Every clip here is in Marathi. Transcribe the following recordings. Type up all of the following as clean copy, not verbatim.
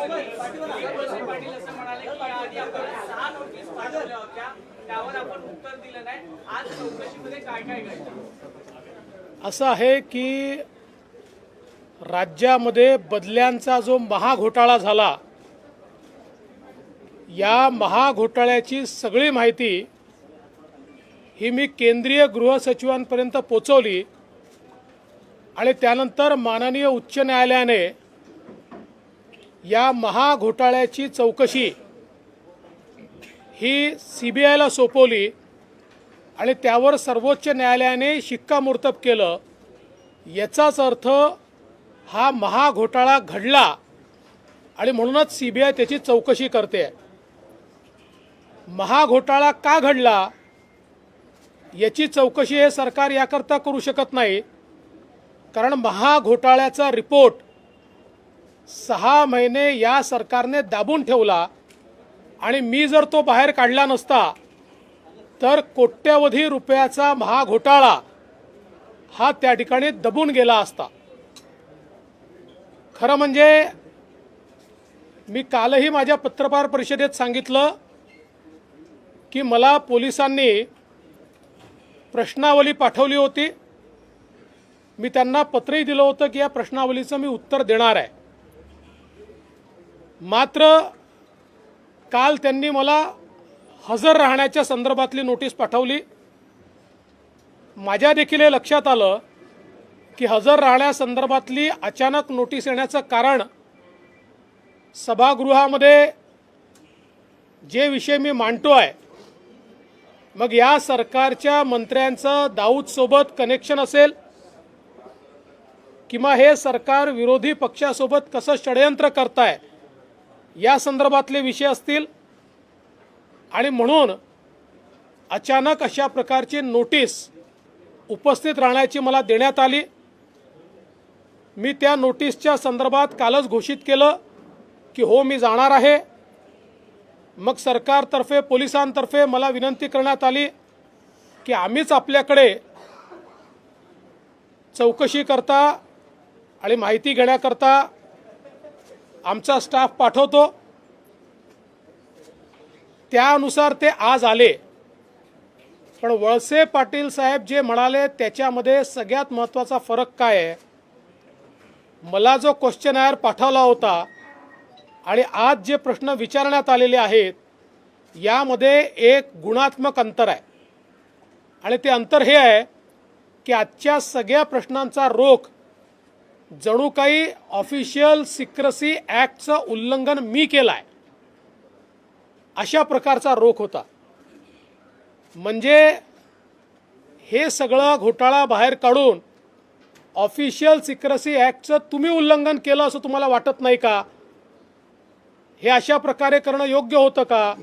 पाटील असं म्हणाले की आधी आपण 6 नोटीस पाठवल्या होत्या, त्यावर आपण उत्तर दिलं नाही. आज चौकशीमध्ये काय काय घडलं? असं आहे की राज्यामध्ये बदल्यांचा जो महाघोटाळा झाला, या महाघोटाळ्याची सगळी माहिती ही मी केंद्रीय गृहसचिवांपर्यंत पोचवली आणि त्यानंतर माननीय उच्च न्यायालयाने या महाघोटाळ्याची चौकशी ही CBIला सोपवली आणि त्यावर सर्वोच्च न्यायालयाने शिक्कामोर्तब केलं. याचाच अर्थ हा महाघोटाळा घडला आणि म्हणूनच CBI त्याची चौकशी करते. महाघोटाळा का घडला याची चौकशी हे सरकार याकरता करू शकत नाही, कारण महाघोटाळ्याचा रिपोर्ट 6 महिने या सरकारने दाबून ठेवला आणि मी जर तो बाहेर काढला नसता तर कोट्यवधी रुपयाचा महाघोटाळा हा त्या ठिकाणी दबून गेला असता. खरं म्हणजे मी कालही माझ्या पत्रकार परिषदेत सांगितलं की मला पोलिसांनी प्रश्नावली पाठवली होती. मी त्यांना पत्रही दिलं होतं की या प्रश्नावलीचं मी उत्तर देणार आहे. मात्र काल त्यांनी मला हजर राहण्याच्या संदर्भातली नोटीस पाठवली. माझ्या देखील हे लक्षात आलं की हजर राहण्यासंदर्भातली अचानक नोटीस येण्याचं कारण सभागृहामध्ये जे विषय मी मांडतोय, मग या सरकारच्या मंत्र्यांचं दाऊदसोबत कनेक्शन असेल किंवा हे सरकार विरोधी पक्षासोबत कसं षडयंत्र करताय या संदर्भातले विषय असतील आणि म्हणून अचानक अशा प्रकारची नोटीस उपस्थित राहण्याची मला देण्यात आली. मी त्या नोटीसच्या संदर्भात कालच घोषित केलं की हो मी जाणार आहे. मग सरकारतर्फे पोलिसांतर्फे मला विनंती करण्यात आली की आम्हीच आपल्याकडे चौकशी करता आणि माहिती घेण्याकरता आमचा स्टाफ पाठवतो. त्यानुसार ते आज आले. पण वळसे पाटील साहेब जे म्हणाले त्याच्यामध्ये सगळ्यात महत्त्वाचा फरक काय आहे, मला जो क्वेश्चनर पाठवला होता आणि आज जे प्रश्न विचारण्यात आलेले आहेत यामध्ये एक गुणात्मक अंतर आहे. आणि ते अंतर हे आहे की आजच्या सगळ्या प्रश्नांचा रोख जणू काही ऑफिशियल सिक्रेसी ॲक्टचं उल्लंघन मी केलं आहे अशा प्रकारचा रोख होता. म्हणजे हे सगळं घोटाळा बाहेर काढून ऑफिशियल सिक्रेसी ॲक्टचं तुम्ही उल्लंघन केलं असं तुम्हाला वाटत नाही का? हे अशा प्रकारे करणं योग्य होतं का?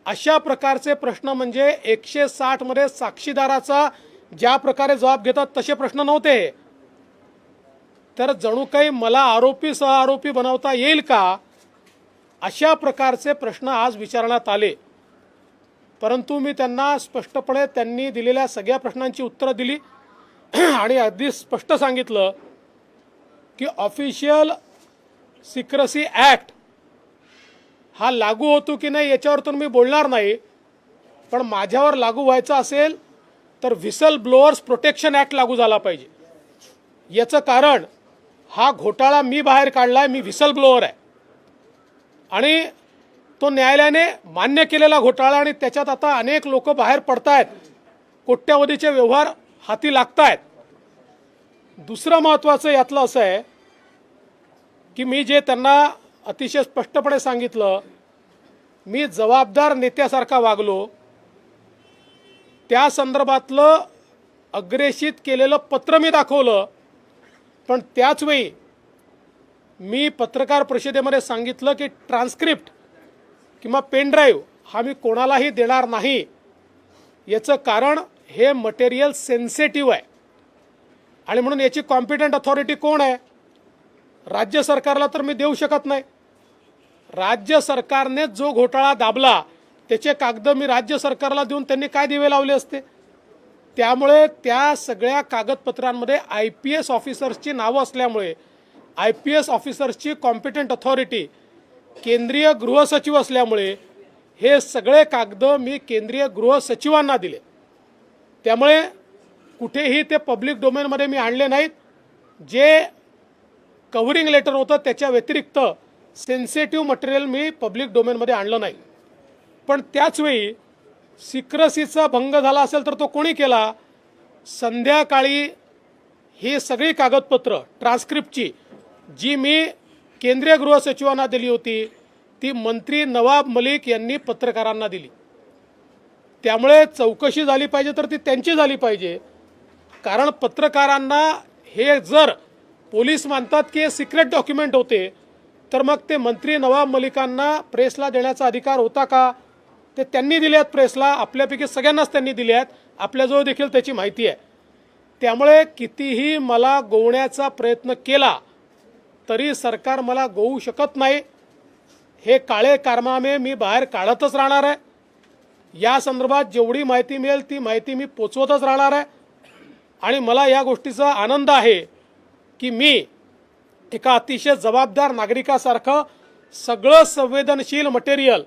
अशा प्रकारचे प्रश्न म्हणजे 160 मध्ये साक्षीदाराचा ज्या प्रकारे जबाब घेतात तसे प्रश्न नव्हते. तर जणू काही मला आरोपी सहआरोपी बनवता येईल का अशा प्रकारचे प्रश्न आज विचारण्यात आले. परंतु मी त्यांना स्पष्टपणे त्यांनी दिलेल्या सगळ्या प्रश्नांची उत्तरं दिली आणि अगदी स्पष्ट सांगितलं की ऑफिशियल सिक्रेसी ॲक्ट हा लागू होतो की नाही याच्यावर तर मी बोलणार नाही, पण माझ्यावर लागू व्हायचा असेल तर व्हिसल ब्लोअर्स प्रोटेक्शन ॲक्ट लागू झाला पाहिजे. याचं कारण हा घोटाळा मी बाहेर काढला आहे, मी व्हिसल ब्लोअर आहे आणि तो न्यायालयाने मान्य केलेला घोटाळा आणि त्याच्यात आता अनेक लोक बाहेर पडत आहेत, कोट्यवधीचे व्यवहार हाती लागत आहेत. दुसरं महत्त्वाचं यातलं असं आहे की मी जे त्यांना अतिशय स्पष्टपणे सांगितलं, मी जबाबदार नेत्यासारखा वागलो. त्या संदर्भातलं अग्रेषित केलेलं पत्र मी दाखवलं, पण त्याचवेळी मी पत्रकार परिषदेमध्ये सांगितलं की ट्रान्स्क्रिप्ट किंवा पेन ड्राईव्ह हा मी कोणालाही देणार नाही. याचं कारण हे मटेरियल सेन्सिटिव्ह आहे आणि म्हणून याची कॉम्पिटंट अथॉरिटी कोण आहे? राज्य सरकारला तर मी देऊ शकत नाही. राज्य सरकारने जो घोटाळा दाबला त्याचे कागद मी राज्य सरकारला देऊन त्यांनी काय दिवे लावले असते? त्यामुळे त्या सगळ्या कागदपत्रांमध्ये IPS ऑफिसर्सची नावं असल्यामुळे IPS ऑफिसर्सची कॉम्पिटंट अथॉरिटी केंद्रीय गृह सचिव असल्यामुळे हे सगळे कागद मी केंद्रीय गृह सचिवांना दिले. त्यामुळे कुठेही ते पब्लिक डोमेनमध्ये मी आणले नाहीत. जे कव्हरिंग लेटर होतं त्याच्या व्यतिरिक्त सेन्सिटिव्ह मटेरियल मी पब्लिक डोमेनमध्ये आणलं नाही. पण त्याचवेळी सिक्रेसीचा भंग झाला असेल तर तो कोणी केला? संध्याकाळी ही सगळी कागदपत्र ट्रान्स्क्रिप्टची जी मी केंद्रीय गृह सचिवांना दिली होती ती मंत्री नवाब मलिक यांनी पत्रकारांना दिली. त्यामुळे चौकशी झाली पाहिजे तर ती त्यांची झाली पाहिजे. कारण पत्रकारांना हे जर पोलीस मानतात की हे सिक्रेट डॉक्युमेंट होते तर मग ते मंत्री नवाब मलिकांना प्रेसला देण्याचा अधिकार होता का? ते त्यांनी दिले आहेत प्रेसला, आपल्यापैकी सगळ्यांनाच त्यांनी दिले आहेत, आपल्याजवळ देखील त्याची माहिती आहे. त्यामुळे कितीही मला गोवण्याचा प्रयत्न केला तरी सरकार मला गोवू शकत नाही. हे काळे कारनामे मी बाहेर काढतच राहणार आहे. या संदर्भात जेवढी माहिती मिळेल ती माहिती मी पोचवतच राहणार आहे. आणि मला या गोष्टीचा आनंद आहे की मी एका अतिशय जबाबदार नागरिकासारखं सगळं संवेदनशील मटेरियल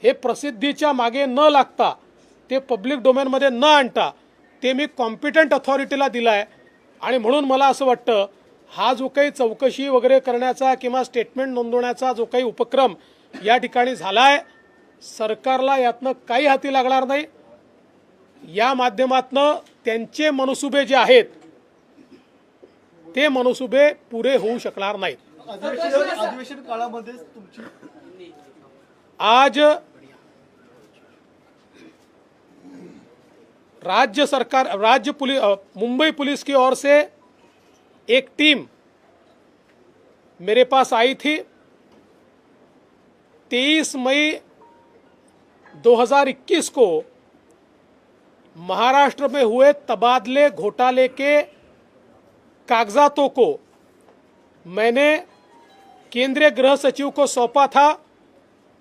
हे प्रसिद्धीच्या मागे न लागता ते पब्लिक डोमेनमध्ये न आणता ते मी कॉम्पिटंट अथॉरिटीला दिलं आहे. आणि म्हणून मला असं वाटतं हा जो काही चौकशी वगैरे करण्याचा किंवा स्टेटमेंट नोंदवण्याचा जो काही उपक्रम या ठिकाणी झाला आहे सरकारला यातनं काही हाती लागणार नाही. या माध्यमातनं त्यांचे मनसुबे जे आहेत ते मनसुबे पुरे होऊ शकणार नाहीत. अधिवेशन काळामध्ये तुमची आज मुंबई पुलिस की ओर से एक टीम मेरे पास आई थी. 23 मई 2021 को महाराष्ट्र में हुए तबादले घोटाले के कागजातों को मैंने केंद्रीय गृह सचिव को सौंपा था.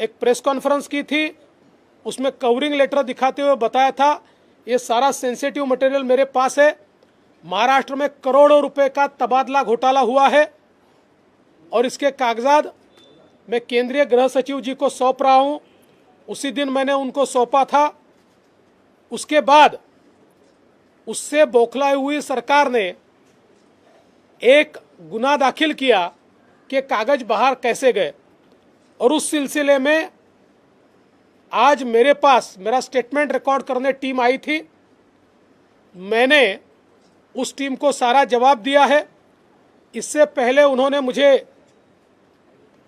एक प्रेस कॉन्फ्रेंस की थी, उसमें कवरिंग लेटर दिखाते हुए बताया था ये सारा सेंसिटिव मटेरियल मेरे पास है. महाराष्ट्र में करोड़ों रुपए का तबादला घोटाला हुआ है और इसके कागजात मैं केंद्रीय गृह सचिव जी को सौंप रहा हूं. उसी दिन मैंने उनको सौंपा था. उसके बाद उससे बौखलाई हुई सरकार ने एक गुना दाखिल किया कि कागज बाहर कैसे गए. और उस सिलसिले में आज मेरे पास मेरा स्टेटमेंट रिकॉर्ड करने टीम आई थी. मैंने उस टीम को सारा जवाब दिया है. इससे पहले उन्होंने मुझे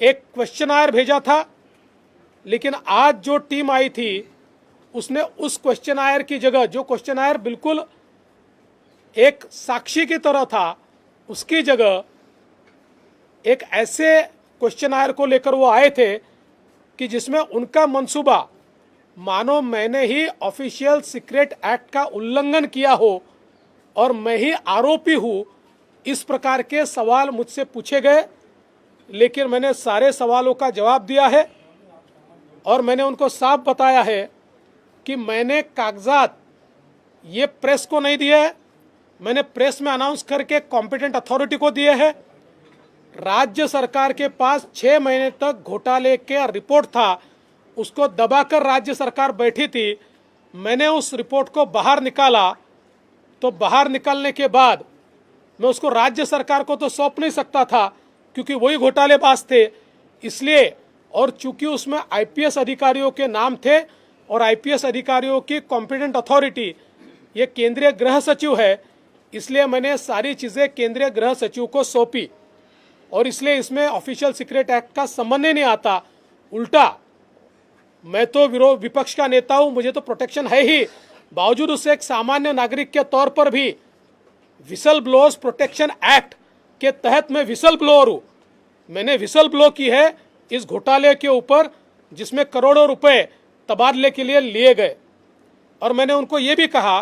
एक क्वेश्चनायर भेजा था, लेकिन आज जो टीम आई थी उसने उस क्वेश्चनायर की जगह, जो क्वेश्चनायर बिल्कुल एक साक्षी की तरह था, उसकी जगह एक ऐसे क्वेश्चनायर को लेकर वो आए थे कि जिसमें उनका मंसूबा मानो मैंने ही ऑफिशियल सीक्रेट एक्ट का उल्लंघन किया हो और मैं ही आरोपी हूँ, इस प्रकार के सवाल मुझसे पूछे गए. लेकिन मैंने सारे सवालों का जवाब दिया है और मैंने उनको साफ बताया है कि मैंने कागजात ये प्रेस को नहीं दिए हैं, मैंने प्रेस में अनाउंस करके कॉम्पिटेंट अथॉरिटी को दिए हैं. राज्य सरकार के पास 6 महीने तक घोटाले का रिपोर्ट था, उसको दबाकर राज्य सरकार बैठी थी. मैंने उस रिपोर्ट को बाहर निकाला, तो बाहर निकालने के बाद मैं उसको राज्य सरकार को तो सौंप नहीं सकता था क्योंकि वही घोटालेबाज थे. इसलिए और चूंकि उसमें IPS अधिकारियों के नाम थे और IPS अधिकारियों की कॉम्पिटेंट अथॉरिटी ये केंद्रीय गृह सचिव है, इसलिए मैंने सारी चीज़ें केंद्रीय गृह सचिव को सौंपी. और इसलिए इसमें ऑफिशियल सीक्रेट एक्ट का संबंध ही नहीं आता. उल्टा मैं तो विपक्ष का नेता हूं, मुझे तो प्रोटेक्शन है ही. बावजूद उससे एक सामान्य नागरिक के तौर पर भी विसल ब्लोअर्स प्रोटेक्शन एक्ट के तहत मैं विसल ब्लोअर हूं. मैंने विसल ब्लो की है इस घोटाले के ऊपर जिसमें करोड़ों रुपए तबादले के लिए लिए गए. और मैंने उनको ये भी कहा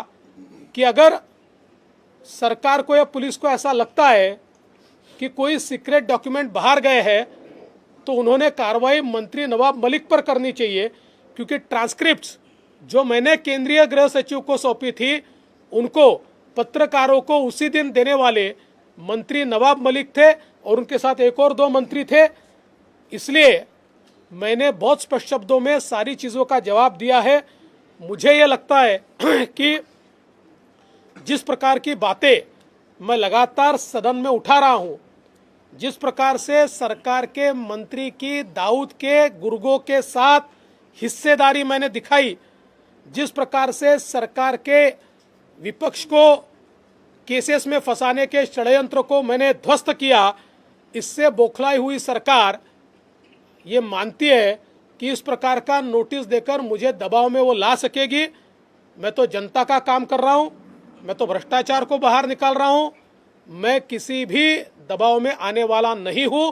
कि अगर सरकार को या पुलिस को ऐसा लगता है कि कोई सीक्रेट डॉक्यूमेंट बाहर गए हैं तो उन्होंने कार्रवाई मंत्री नवाब मलिक पर करनी चाहिए, क्योंकि ट्रांसक्रिप्ट्स जो मैंने केंद्रीय गृह सचिव को सौंपी थी उनको पत्रकारों को उसी दिन देने वाले मंत्री नवाब मलिक थे और उनके साथ एक और 2 मंत्री थे। इसलिए मैंने बहुत स्पष्ट शब्दों में सारी चीज़ों का जवाब दिया है। मुझे ये लगता है कि जिस प्रकार की बातें मैं लगातार सदन में उठा रहा हूं, जिस प्रकार से सरकार के मंत्री की दाऊद के गुर्गों के साथ हिस्सेदारी मैंने दिखाई, जिस प्रकार से सरकार के विपक्ष को केसेस में फंसाने के षड्यंत्र को मैंने ध्वस्त किया, इससे बौखलाई हुई सरकार ये मानती है कि इस प्रकार का नोटिस देकर मुझे दबाव में वो ला सकेगी। मैं तो जनता का काम कर रहा हूं, मैं तो भ्रष्टाचार को बाहर निकाल रहा हूं, मैं किसी भी दबाव में आने वाला नहीं हूं।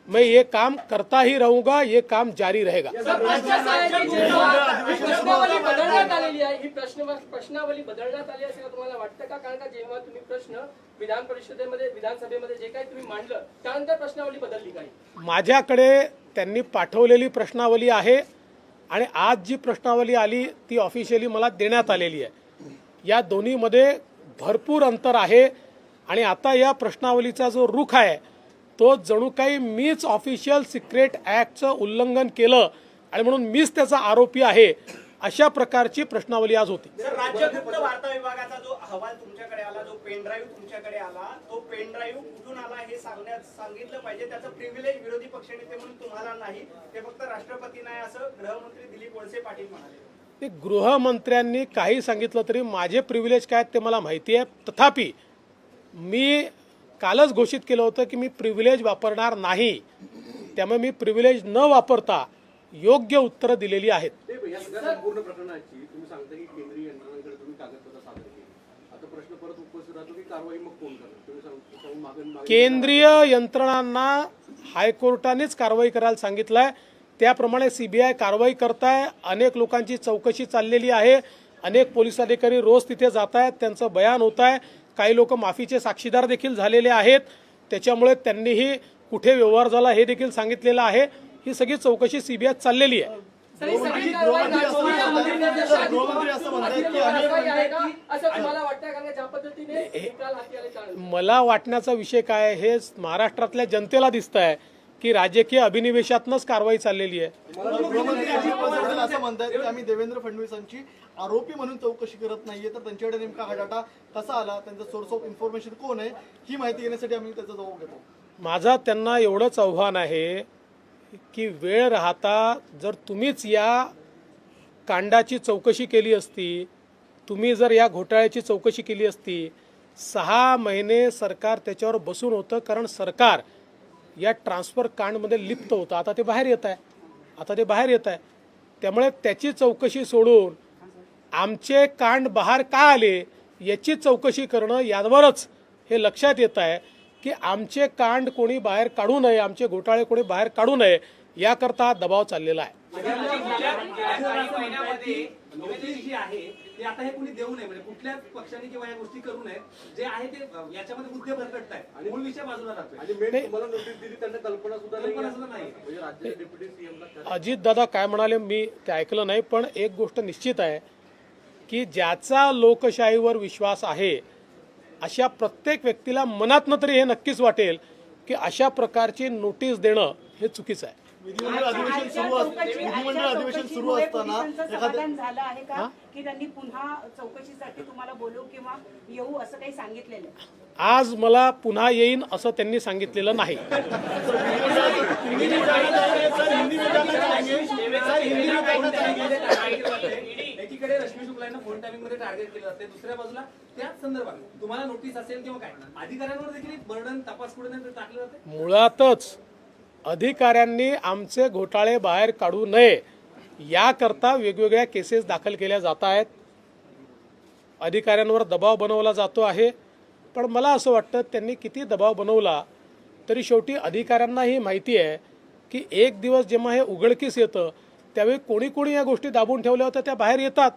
मैं ये काम करता ही रहूंगा, ये काम जारी रहेगा। प्रश्नावली बदलण्यात आलेली आहे, ही प्रश्नावली बदलण्यात आली असे तुम्हाला वाटतं का? कारण का जेव्हा तुम्ही प्रश्न विधान परिषदेमध्ये विधानसभेमध्ये जे काही तुम्ही मांडलं त्यानंतर प्रश्नावली बदलली काही? माझ्याकडे त्यांनी पाठवलेली प्रश्नावली आहे आणि आज जी प्रश्नावली आली ती ऑफिशियली मला देण्यात आलेली आहे। या दोन्हीमध्ये भरपूर अंतर आहे आणि आता या प्रश्नावलीचा जो रुख आहे तो जणू काही मीच ऑफिशियल सिक्रेट ॲक्टचं उल्लंघन केलं आणि म्हणून मीच त्याचा आरोपी आहे, अशा प्रकारची प्रश्नावली आज होती। सर, राज्य गुप्त वार्ता विभागाचा जो अहवाल तुमच्याकडे आला, जो पेन ड्राईव्ह तुमच्याकडे आला, तो पेन ड्राईव्ह कुठून आला हे सांगितलं पाहिजे। त्याचं प्रिव्हिलेज विरोधी पक्षनेते म्हणून तुम्हाला नाही, ते फक्त राष्ट्रपती नाही असं गृहमंत्री दिलीप वळसे पाटील म्हणाले। ते गृहमंत्र्यांनी काही सांगितलं तरी माझे प्रिव्हिलेज काय ते मला माहिती आहे। तथापि मी कालच घोषित केलं होतं की मी प्रिव्हिलेज वापरणार नाही, त्यामुळे मी प्रिव्हिलेज न वापरता योग्य उत्तरं दिलेली आहेत। या सगळ्या संपूर्ण प्रकरणाची तुम्ही सांगता की केंद्रीय यंत्रणांकडे तुम्ही कागदपत्र सादर केली, आता प्रश्न परत उपस्थित राहतो की कारवाई मग कोण करणार? तुम्ही मागे केंद्रीय यंत्रणांना हायकोर्टानेच कारवाई करायला सांगितलंय, त्याप्रमाणे सीबीआय कारवाई करत आहे। अनेक लोकांची चौकशी चाललेली आहे, अनेक पोलीस अधिकारी रोज तिथे जात आहेत, त्यांचं बयान होत आहे, काही लोक माफीचे साक्षीदार देखील झालेले आहेत। त्याच्यामुळे त्यांनीही कुठे व्यवहार झाला हे देखील सांगितलेलं आहे। ही सगळी चौकशी सीबीआय चाललेली आहे। गृहमंत्री असं म्हणतात की मला वाटण्याचा विषय काय, हे महाराष्ट्रातल्या जनतेला दिसत आहे की राजकीय अभिनिवेशातनच कारवाई चाललेली आहे। गृहमंत्री अजित पवार असं म्हणतात की आम्ही देवेंद्र फडणवीसांची आरोपी म्हणून चौकशी करत नाहीये, तर त्यांच्याकडे नेमका हा डाटा कसा आला, त्यांचा सोर्स ऑफ इन्फॉर्मेशन कोण आहे, ही माहिती घेण्यासाठी आम्ही त्याचा जबाब घेतो। माझा त्यांना एवढंच आव्हान आहे की वेळ राहता जर तुम्हीच या कांडाची चौकशी केली असती, तुम्ही जर या घोटाळ्याची चौकशी केली असती, 6 महिने सरकार त्याच्यावर बसून होतं, कारण सरकार या ट्रान्सफर कांडमध्ये लिप्त होतं। आता ते बाहेर येत आहे, त्यामुळे त्याची चौकशी सोडून आमचे कांड बाहेर का आले याची चौकशी करणं, यावरच हे लक्षात येत आहे की आमचे कांड कोणी बाहेर काढू नये, आमचे घोटाळे कोणी बाहेर काढू नये, याकरता हा दबाव चाललेला आहे। नोटीस जी आहे ती आता हे कुणी देऊ नये, म्हणजे कुठल्याच पक्षाने किंवा या गोष्टी करू नये, जे आहे ते याच्यामध्ये मुद्दे भरकटत आहे आणि मूळ विषय बाजूला राहतोय। आणि मेन तुम्हाला नोटीस दिली त्यांना कल्पना सुद्धा नाही, म्हणजे राज्याचे डेप्युटी सीएमला अजित दादा काय म्हणाले मी ते ऐकलं नाही, पण एक गोष्ट निश्चित आहे की ज्याचा लोकशाहीवर विश्वास आहे अशा प्रत्येक व्यक्तीला मनातनं तरी हे नक्कीच वाटेल की अशा प्रकारची नोटीस देणं हे चुकीचं आहे। विधिमंडळ अधिवेशन सुरू असताना समाधान झालं आहे का की त्यांनी पुन्हा चौकशीसाठी तुम्हाला बोलू किंवा येऊ असं काही सांगितलेलं आहे? आज मला पुन्हा येईन असं त्यांनी सांगितलेलं नाही। एकीकडे रश्मी शुक्ला यांना फोन टायमिंग मध्ये टार्गेट केलं जाते, दुसऱ्या बाजूला त्याच संदर्भात तुम्हाला नोटीस असेल किंवा काय अधिकाऱ्यांवर देखील बर्डन तपास पुढे टाकलं जाते। मुळातच अधिकाऱ्यांनी आमचे घोटाळे बाहेर काढू नये याकरता वेगवेगळ्या केसेस दाखल केल्या जात आहेत, अधिकाऱ्यांवर दबाव बनवला जातो आहे। पण मला असं वाटतं त्यांनी किती दबाव बनवला तरी शेवटी अधिकाऱ्यांना ही माहिती आहे की एक दिवस जेव्हा हे उघडकीस येतं त्यावेळी कोणी कोणी या गोष्टी दाबून ठेवल्या होत्या त्या बाहेर येतात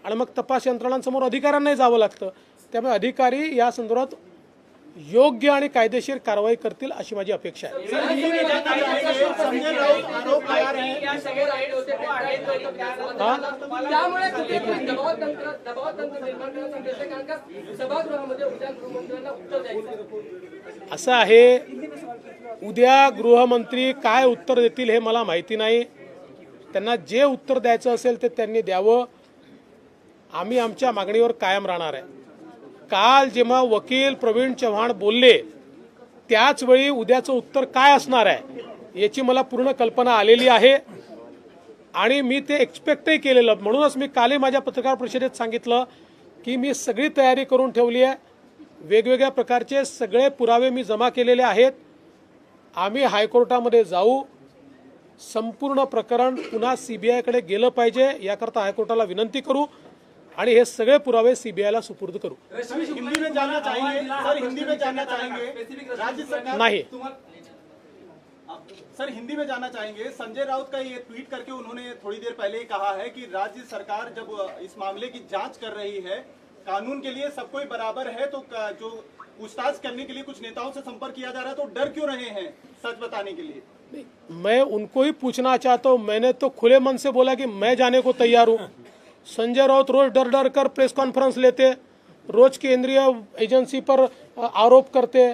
आणि मग तपास यंत्रणांसमोर अधिकाऱ्यांनाही जावं लागतं। त्यामुळे अधिकारी या संदर्भात योग्य आणि कायदेशीर कारवाई करतील अशी माझी अपेक्षा आहे. संजय राऊत आरोप लगा रहे हैं या सगळे राईड होते ते आहेत होते त्यामुळे तुम्ही दबाव तंत्र निर्माण करण्याचा प्रयत्न कारण का सभागृहामध्ये उद्या गृहमंत्र्यांना उत्तर द्यायचं असं आहे, उद्या गृहमंत्री काय उत्तर देतील हे मला माहिती नाही. त्यांना जे उत्तर द्यायचं असेल ते त्यांनी द्यावं. आम्ही आमच्या मागणीवर कायम राहणार आहे. काल जेव्हा वकील प्रवीण चव्हाण बोलले त्याच वेळी उद्याचं उत्तर काय असणार आहे याची मला पूर्ण कल्पना आलेली आहे आणि मी ते एक्सपेक्टही केलेलं. म्हणूनच मी कालही माझ्या पत्रकार परिषदेत सांगितलं की मी सगळी तयारी करून ठेवली आहे. वेगवेगळ्या प्रकारचे सगळे पुरावे मी जमा केलेले आहेत. आम्ही हायकोर्टामध्ये जाऊ. संपूर्ण प्रकरण पुन्हा सीबीआयकडे गेलं पाहिजे याकरता हायकोर्टाला विनंती करू आणि हे सगळे पुरावे सीबीआयला सुपूर्द करू. हिंदी में जानना चाहेंगे सर, हिंदी में जानना चाहेंगे राज्य सरकार नाही. सर हिंदी में जानना चाहेंगे, संजय राउत का ये ट्वीट करके उन्होंने थोड़ी देर पहले ही कहा है कि राज्य सरकार जब इस मामले की जांच कर रही है, कानून के लिए सब कोई बराबर है, तो जो पूछताछ करने के लिए कुछ नेताओं से संपर्क किया जा रहा है तो डर क्यों रहे हैं सच बताने के लिए? मैं उनको ही पूछना चाहता हूं. मैंने तो खुले मन से बोला कि मैं जाने को तैयार हूं. संजय राउत रोज डर डर कर प्रेस कॉन्फ्रेंस लेते, रोज केंद्रीय एजेंसी पर आरोप करते.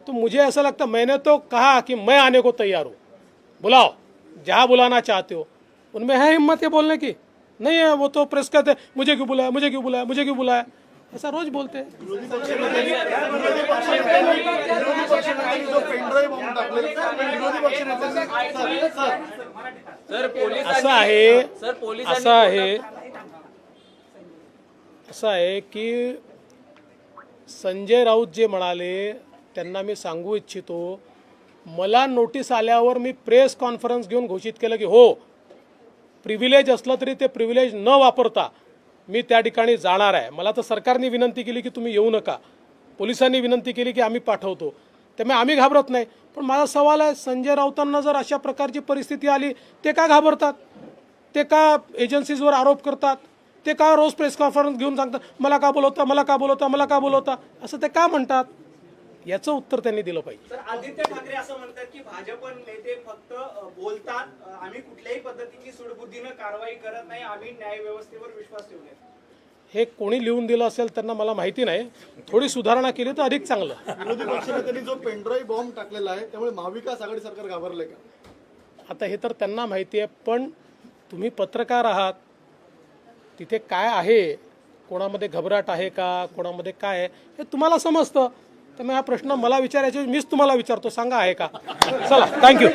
तो मुझे ऐसा लगता, मैंने तो कहा कि मैं आने को तैयार हूं. बुलाओ, जहां बुलाना चाहते हो. उनमें है हिम्मत ये बोलने की? नहीं है. वो तो प्रेस कहते मुझे क्यों बुलाया, मुझे क्यों बुलाया, मुझे क्यों बुलाया, ऐसा रोज बोलते हैं. जो पेनड्राईव्ह बॉम्ब टाकले विरोधी पक्षनेते असं आहे की संजय राऊत जे म्हणाले त्यांना मी सांगू इच्छितो, मला नोटीस आल्यावर मी प्रेस कॉन्फरन्स घेऊन घोषित केलं की हो, प्रिव्हिलेज असलं तरी ते प्रिव्हिलेज न वापरता मी त्या ठिकाणी जाणार आहे. मला तर सरकारने विनंती केली की तुम्ही येऊ नका, पोलिसांनी विनंती केली की आम्ही पाठवतो, त्यामुळे आम्ही घाबरत नाही. पण माझा सवाल आहे, संजय राऊतांना जर अशा प्रकारची परिस्थिती आली ते का घाबरतात? ते का एजन्सीजवर आरोप करतात? ते का रोज प्रेस कॉन्फरन्स घेऊन सांगतात मला का बोलवता, मला का बोलवता, मला का बोलवता, असं ते का म्हणतात? याचं उत्तर त्यांनी दिलं पाहिजे. तर आदित्य ठाकरे असं म्हणतात की भाजप नेते फक्त बोलतात, आम्ही कुठल्याही पद्धतीची सूडबुद्धीनं कारवाई करत नाही, आम्ही न्याय व्यवस्थेवर विश्वास ठेवले. हे कोणी लिहून दिलं असेल त्यांना मला माहिती नाही. थोडी सुधारणा केली तर अधिक चांगलं. विरोधी पक्षनेत्यांनी जो पेनड्राईव्ह बॉम्ब टाकलेला आहे त्यामुळे महाविकास आघाडी सरकार घाबरले का? आता हे तर त्यांना माहिती आहे, पण तुम्ही पत्रकार आहात, तिथे काय आहे, कोणामध्ये घबराट आहे का, कोणामध्ये काय आहे हे तुम्हाला समजतं. त्यामुळे हा प्रश्न मला विचारायचे मीच तुम्हाला विचारतो, सांगा आहे का? चला, थँक्यू.